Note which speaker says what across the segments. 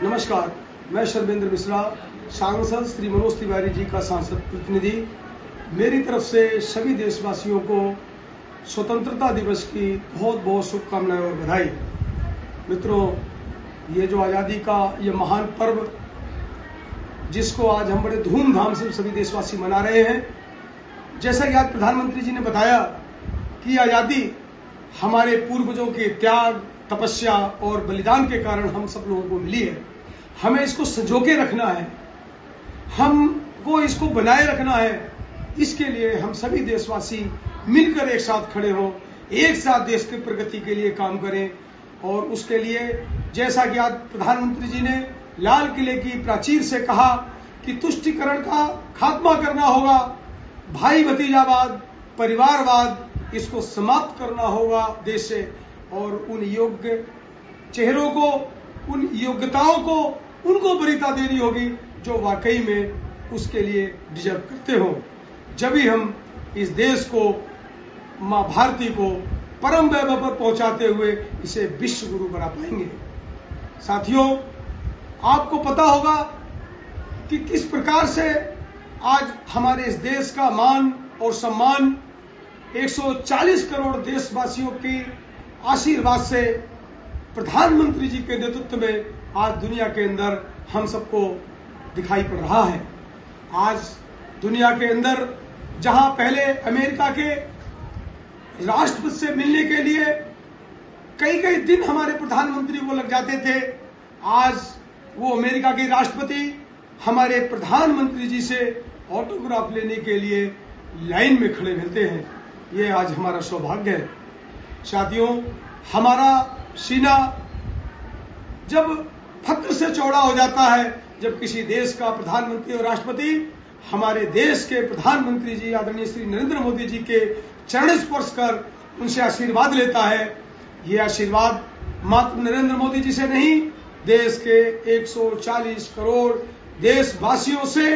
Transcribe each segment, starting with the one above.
Speaker 1: नमस्कार, मैं शर्मेंद्र मिश्रा, सांसद श्री मनोज तिवारी जी का सांसद प्रतिनिधि। मेरी तरफ से सभी देशवासियों को स्वतंत्रता दिवस की बहुत बहुत शुभकामनाएं और बधाई। मित्रों, ये जो आज़ादी का ये महान पर्व जिसको आज हम बड़े धूमधाम से सभी देशवासी मना रहे हैं, जैसा कि आज प्रधानमंत्री जी ने बताया कि आज़ादी हमारे पूर्वजों के त्याग, तपस्या और बलिदान के कारण हम सब लोगों को मिली है। हमें इसको संजो के रखना है, हमको इसको बनाए रखना है। इसके लिए हम सभी देशवासी मिलकर एक साथ खड़े हों, एक साथ देश की प्रगति के लिए काम करें। और उसके लिए जैसा कि आज प्रधानमंत्री जी ने लाल किले की प्राचीर से कहा कि तुष्टीकरण का खात्मा करना होगा, भाई भतीजावाद, परिवारवाद, इसको समाप्त करना होगा देश से, और उन योग्य चेहरों को, उन योग्यताओं को, उनको वरीयता देनी होगी जो वाकई में उसके लिए डिजर्व करते हो। जब ही हम इस देश को, मां भारती को परम वैभव पर पहुंचाते हुए इसे विश्व गुरु बना पाएंगे। साथियों, आपको पता होगा कि किस प्रकार से आज हमारे इस देश का मान और सम्मान 140 करोड़ देशवासियों की आशीर्वाद से, प्रधानमंत्री जी के नेतृत्व में आज दुनिया के अंदर हम सबको दिखाई पड़ रहा है। आज दुनिया के अंदर जहां पहले अमेरिका के राष्ट्रपति से मिलने के लिए कई कई दिन हमारे प्रधानमंत्री को लग जाते थे, आज वो अमेरिका के राष्ट्रपति हमारे प्रधानमंत्री जी से ऑटोग्राफ लेने के लिए लाइन में खड़े मिलते हैं। ये आज हमारा सौभाग्य है। साथियों, हमारा सीना जब फक्र से चौड़ा हो जाता है जब किसी देश का प्रधानमंत्री और राष्ट्रपति हमारे देश के प्रधानमंत्री जी आदरणीय श्री नरेंद्र मोदी जी के चरण स्पर्श कर उनसे आशीर्वाद लेता है। ये आशीर्वाद मात्र नरेंद्र मोदी जी से नहीं, देश के 140 करोड़ देशवासियों से,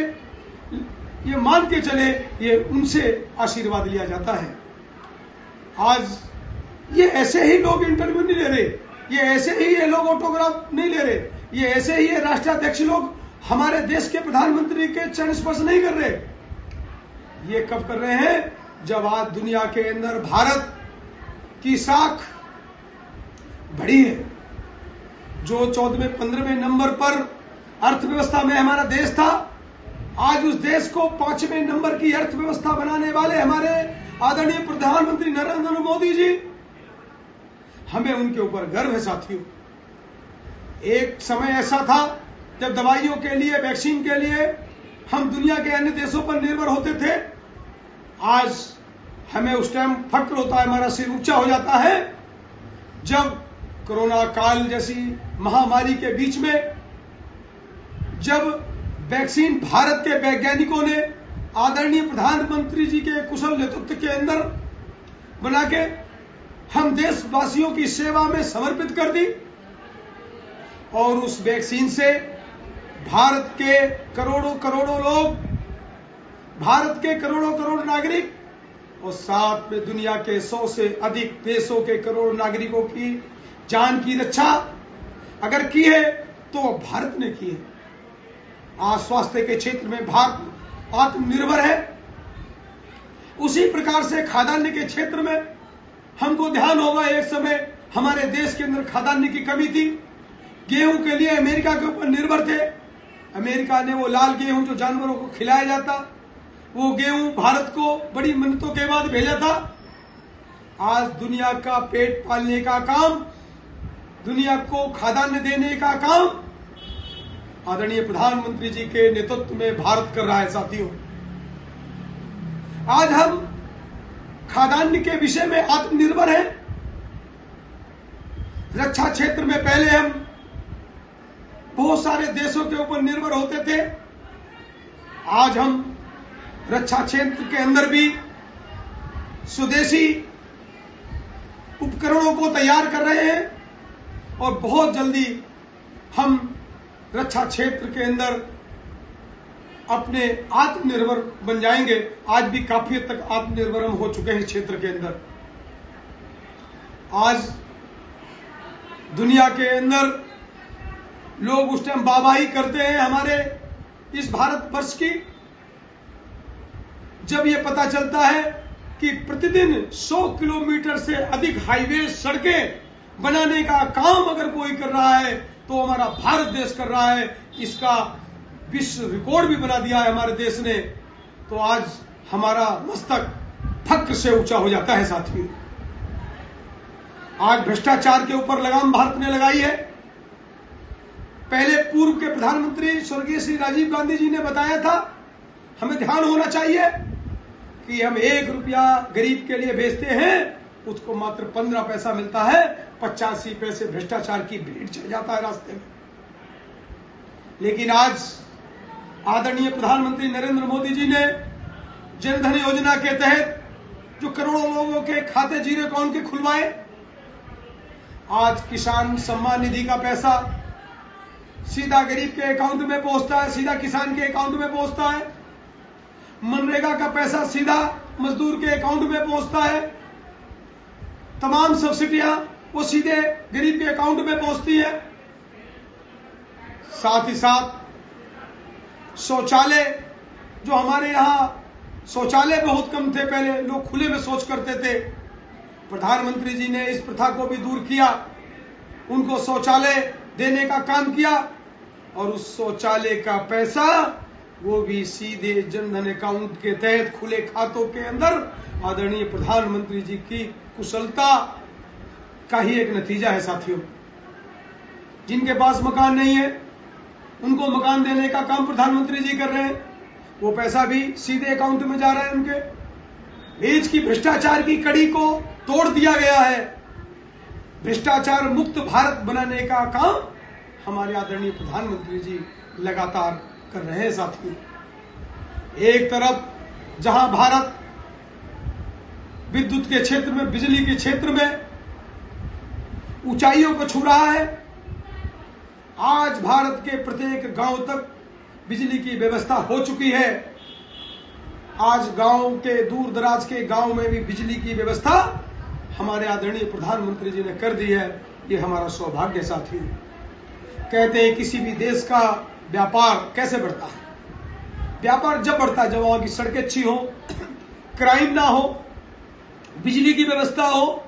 Speaker 1: ये मान के चले, ये उनसे आशीर्वाद लिया जाता है। आज ये ऐसे ही लोग इंटरव्यू नहीं ले रहे, ये ऐसे ही ये लोग ऑटोग्राफ नहीं ले रहे, ये ऐसे ही ये राष्ट्राध्यक्ष लोग हमारे देश के प्रधानमंत्री के चरण स्पर्श नहीं कर रहे। ये कब कर रहे हैं? जब आज दुनिया के अंदर भारत की साख बढ़ी है। जो 14वें 15वें नंबर पर अर्थव्यवस्था में हमारा देश था, आज उस देश को 5वें नंबर की अर्थव्यवस्था बनाने वाले हमारे आदरणीय प्रधानमंत्री नरेंद्र मोदी जी, हमें उनके ऊपर गर्व है। साथियों, एक समय ऐसा था जब दवाइयों के लिए, वैक्सीन के लिए हम दुनिया के अन्य देशों पर निर्भर होते थे। आज हमें उस टाइम फक्र होता है, हमारा सिर ऊंचा हो जाता है जब कोरोना काल जैसी महामारी के बीच में जब वैक्सीन भारत के वैज्ञानिकों ने आदरणीय प्रधानमंत्री जी के कुशल नेतृत्व के अंदर बना के हम देशवासियों की सेवा में समर्पित कर दी, और उस वैक्सीन से भारत के करोड़ों करोड़ों लोग, भारत के करोड़ों करोड़ नागरिक और साथ में दुनिया के 100 से अधिक देशों के करोड़ नागरिकों की जान की रक्षा अगर की है तो भारत ने की है। आज स्वास्थ्य के क्षेत्र में भारत आत्मनिर्भर है। उसी प्रकार से खाद्यान्न के क्षेत्र में हमको ध्यान होगा, एक समय हमारे देश के अंदर खाद्यान्न की कमी थी। गेहूं के लिए अमेरिका के ऊपर निर्भर थे। अमेरिका ने वो लाल गेहूं जो जानवरों को खिलाया जाता, वो गेहूं भारत को बड़ी मिन्नतों के बाद भेजा था। आज दुनिया का पेट पालने का काम, दुनिया को खाद्यान्न देने का काम आदरणीय प्रधानमंत्री जी के नेतृत्व में भारत कर रहा है। साथियों, आज हम खाद्यान्न के विषय में आत्मनिर्भर हैं। रक्षा क्षेत्र में पहले हम बहुत सारे देशों के ऊपर निर्भर होते थे। आज हम रक्षा क्षेत्र के अंदर भी स्वदेशी उपकरणों को तैयार कर रहे हैं, और बहुत जल्दी हम रक्षा क्षेत्र के अंदर अपने आत्मनिर्भर बन जाएंगे। आज भी काफी हद तक आत्मनिर्भर हम हो चुके हैं क्षेत्र के अंदर। आज दुनिया के अंदर लोग उस टाइम वाहवाही करते हैं हमारे इस भारत वर्ष की, जब ये पता चलता है कि प्रतिदिन 100 किलोमीटर से अधिक हाईवे सड़कें बनाने का काम अगर कोई कर रहा है तो हमारा भारत देश कर रहा है। इसका विश्व रिकॉर्ड भी बना दिया है हमारे देश ने। तो आज हमारा मस्तक फक्र से ऊंचा हो जाता है साथियों। आज भ्रष्टाचार के ऊपर लगाम भारत ने लगाई है। पहले पूर्व के प्रधानमंत्री स्वर्गीय श्री राजीव गांधी जी ने बताया था, हमें ध्यान होना चाहिए कि हम 1 रुपया गरीब के लिए भेजते हैं, उसको मात्र 15 पैसा मिलता है, 85 पैसे भ्रष्टाचार की भीड़ चढ़ जाता है रास्ते में। लेकिन आज आदरणीय प्रधानमंत्री नरेंद्र मोदी जी ने जनधन योजना के तहत जो करोड़ों लोगों के खाते जीरो अकाउंट के खुलवाए, आज किसान सम्मान निधि का पैसा सीधा गरीब के अकाउंट में पहुंचता है, सीधा किसान के अकाउंट में पहुंचता है। मनरेगा का पैसा सीधा मजदूर के अकाउंट में पहुंचता है। तमाम सब्सिडियां वो सीधे गरीब के अकाउंट में पहुंचती है। साथ ही साथ शौचालय, जो हमारे यहां शौचालय बहुत कम थे, पहले लोग खुले में शौच करते थे, प्रधानमंत्री जी ने इस प्रथा को भी दूर किया, उनको शौचालय देने का काम किया और उस शौचालय का पैसा वो भी सीधे जनधन अकाउंट के तहत खुले खातों के अंदर आदरणीय प्रधानमंत्री जी की कुशलता का ही एक नतीजा है साथियों। जिनके पास मकान नहीं है उनको मकान देने का काम प्रधानमंत्री जी कर रहे हैं, वो पैसा भी सीधे अकाउंट में जा रहा है उनके। बीच की भ्रष्टाचार की कड़ी को तोड़ दिया गया है। भ्रष्टाचार मुक्त भारत बनाने का काम हमारे आदरणीय प्रधानमंत्री जी लगातार कर रहे हैं साथियों। एक तरफ जहां भारत विद्युत के क्षेत्र में, बिजली के क्षेत्र में ऊंचाइयों को छू रहा है, आज भारत के प्रत्येक गांव तक बिजली की व्यवस्था हो चुकी है। आज गांव के, दूर दराज के गांव में भी बिजली की व्यवस्था हमारे आदरणीय प्रधानमंत्री जी ने कर दी है। ये हमारा सौभाग्य साथी। कहते हैं किसी भी देश का व्यापार कैसे बढ़ता है? व्यापार जब बढ़ता है जब वहां की सड़कें अच्छी हो, क्राइम ना हो, बिजली की व्यवस्था हो,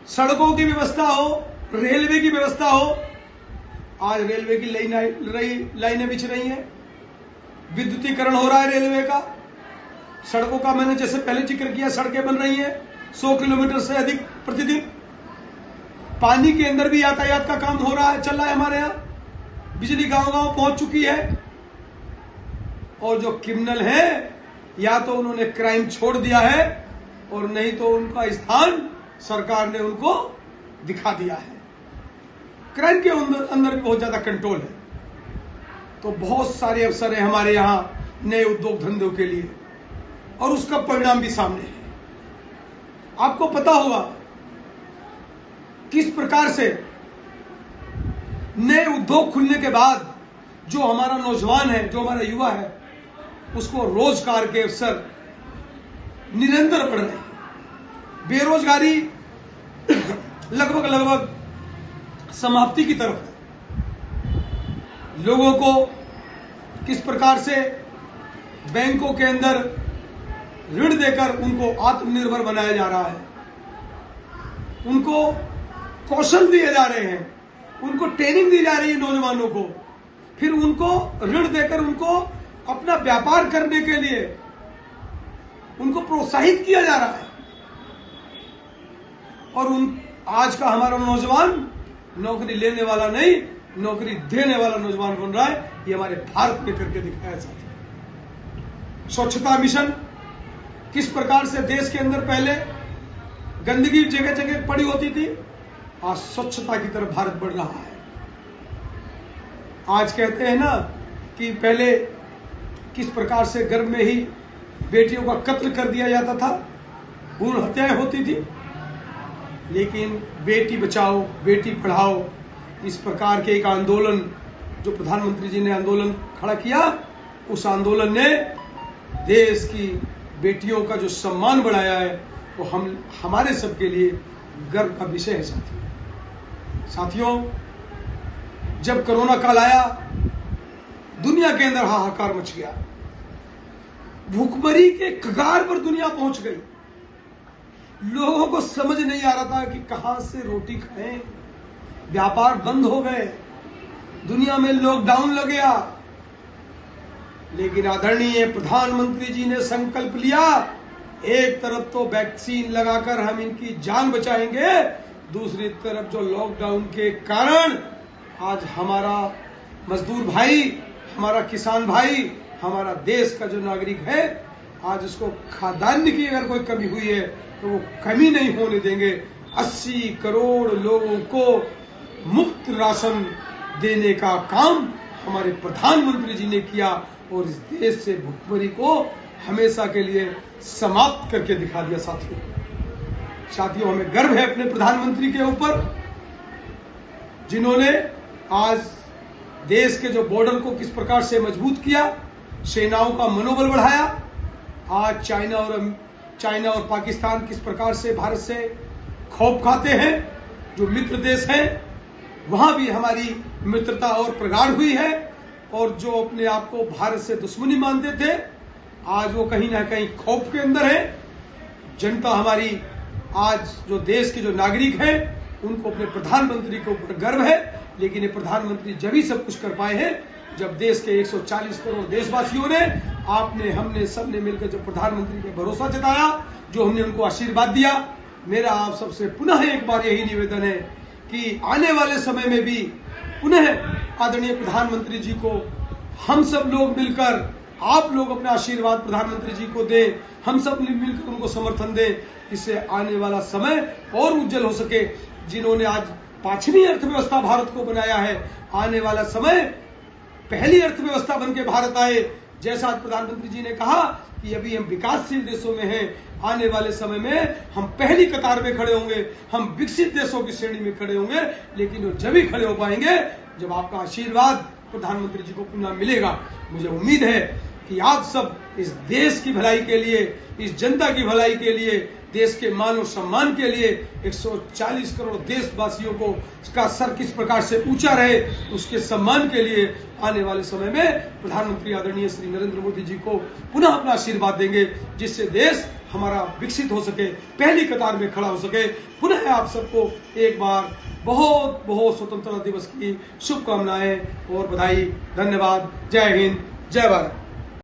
Speaker 1: सड़कों की व्यवस्था हो, रेलवे की व्यवस्था हो। आज रेलवे की लाइनें बिछ रही हैं, विद्युतीकरण हो रहा है रेलवे का, सड़कों का मैंने जैसे पहले जिक्र किया, सड़कें बन रही हैं 100 किलोमीटर से अधिक प्रतिदिन। पानी के अंदर भी यातायात का काम हो रहा है, चल रहा है हमारे यहाँ। बिजली गांव गांव पहुंच चुकी है। और जो क्रिमिनल है, या तो उन्होंने क्राइम छोड़ दिया है और नहीं तो उनका स्थान सरकार ने उनको दिखा दिया है। क्राइम के अंदर भी बहुत ज्यादा कंट्रोल है। तो बहुत सारे अवसर है हमारे यहां नए उद्योग धंधों के लिए और उसका परिणाम भी सामने है। आपको पता होगा किस प्रकार से नए उद्योग खुलने के बाद जो हमारा नौजवान है, जो हमारा युवा है, उसको रोजगार के अवसर निरंतर बढ़ रहे हैं। बेरोजगारी लगभग समाप्ति की तरफ है। लोगों को किस प्रकार से बैंकों के अंदर ऋण देकर उनको आत्मनिर्भर बनाया जा रहा है, उनको कौशल दिए जा रहे हैं, उनको ट्रेनिंग दी जा रही है नौजवानों को, फिर उनको ऋण देकर उनको अपना व्यापार करने के लिए उनको प्रोत्साहित किया जा रहा है। और आज का हमारा नौजवान नौकरी लेने वाला नहीं, नौकरी देने वाला नौजवान बन रहा है। ये हमारे भारत ने करके दिखाया साथियों। स्वच्छता मिशन, किस प्रकार से देश के अंदर पहले गंदगी जगह जगह पड़ी होती थी, आज स्वच्छता की तरफ भारत बढ़ रहा है। आज कहते हैं ना कि पहले किस प्रकार से गर्भ में ही बेटियों का कत्ल कर दिया जाता था, भ्रूण हत्याएं होती थी, लेकिन बेटी बचाओ बेटी पढ़ाओ इस प्रकार के एक आंदोलन जो प्रधानमंत्री जी ने आंदोलन खड़ा किया, उस आंदोलन ने देश की बेटियों का जो सम्मान बढ़ाया है वो हमारे सबके लिए गर्व का विषय है साथियों। जब कोरोना काल आया, दुनिया के अंदर हाहाकार मच गया, भूखमरी के कगार पर दुनिया पहुंच गई। लोगों को समझ नहीं आ रहा था कि कहां से रोटी खाएं, व्यापार बंद हो गए, दुनिया में लॉकडाउन लग गया। लेकिन आदरणीय प्रधानमंत्री जी ने संकल्प लिया, एक तरफ तो वैक्सीन लगाकर हम इनकी जान बचाएंगे, दूसरी तरफ जो लॉकडाउन के कारण आज हमारा मजदूर भाई, हमारा किसान भाई, हमारा देश का जो नागरिक है, आज उसको खाद्यान्न की अगर कोई कमी हुई है तो वो कमी नहीं होने देंगे। 80 करोड़ लोगों को मुफ्त राशन देने का काम हमारे प्रधानमंत्री जी ने किया और इस देश से भुखमरी को हमेशा के लिए समाप्त करके दिखा दिया। साथियों, हमें गर्व है अपने प्रधानमंत्री के ऊपर, जिन्होंने आज देश के जो बॉर्डर को किस प्रकार से मजबूत किया, सेनाओं का मनोबल बढ़ाया। आज चाइना और पाकिस्तान किस प्रकार से भारत से खौफ खाते हैं, जो मित्र देश हैं वहां भी हमारी मित्रता और प्रगाढ़ हुई है, और जो अपने आप को भारत से दुश्मनी मानते थे आज वो कहीं ना कहीं खौफ के अंदर है। जनता हमारी, आज जो देश के जो नागरिक हैं उनको अपने प्रधानमंत्री के ऊपर गर्व है। लेकिन ये प्रधानमंत्री जब ही सब कुछ कर पाए हैं जब देश के 140 करोड़ देशवासियों ने, आपने, हमने, सबने मिलकर जब प्रधानमंत्री पे भरोसा जताया, जो हमने उनको आशीर्वाद दिया। मेरा आप सबसे पुनः एक बार यही निवेदन है कि आने वाले समय में भी पुनः आदरणीय प्रधानमंत्री जी को हम सब लोग मिलकर, आप लोग अपना आशीर्वाद प्रधानमंत्री जी को दें, हम सब मिलकर उनको समर्थन दें, इससे आने वाला समय और उज्जवल हो सके। जिन्होंने आज 5वीं अर्थव्यवस्था भारत को बनाया है, आने वाला समय पहली अर्थव्यवस्था बन के भारत आए। जैसा आज प्रधानमंत्री जी ने कहा कि अभी हम विकासशील देशों में हैं, आने वाले समय में हम पहली कतार में खड़े होंगे, हम विकसित देशों की श्रेणी में खड़े होंगे। लेकिन वो जब ही खड़े हो पाएंगे जब आपका आशीर्वाद प्रधानमंत्री जी को पुनः मिलेगा। मुझे उम्मीद है कि आप सब इस देश की भलाई के लिए, इस जनता की भलाई के लिए, देश के मान और सम्मान के लिए 140 करोड़ देशवासियों को का सर किस प्रकार से ऊंचा रहे, उसके सम्मान के लिए आने वाले समय में प्रधानमंत्री आदरणीय श्री नरेंद्र मोदी जी को पुनः अपना आशीर्वाद देंगे, जिससे देश हमारा विकसित हो सके, पहली कतार में खड़ा हो सके। पुनः आप सबको एक बार बहुत बहुत स्वतंत्रता दिवस की शुभकामनाएं और बधाई। धन्यवाद। जय हिंद, जय भारत।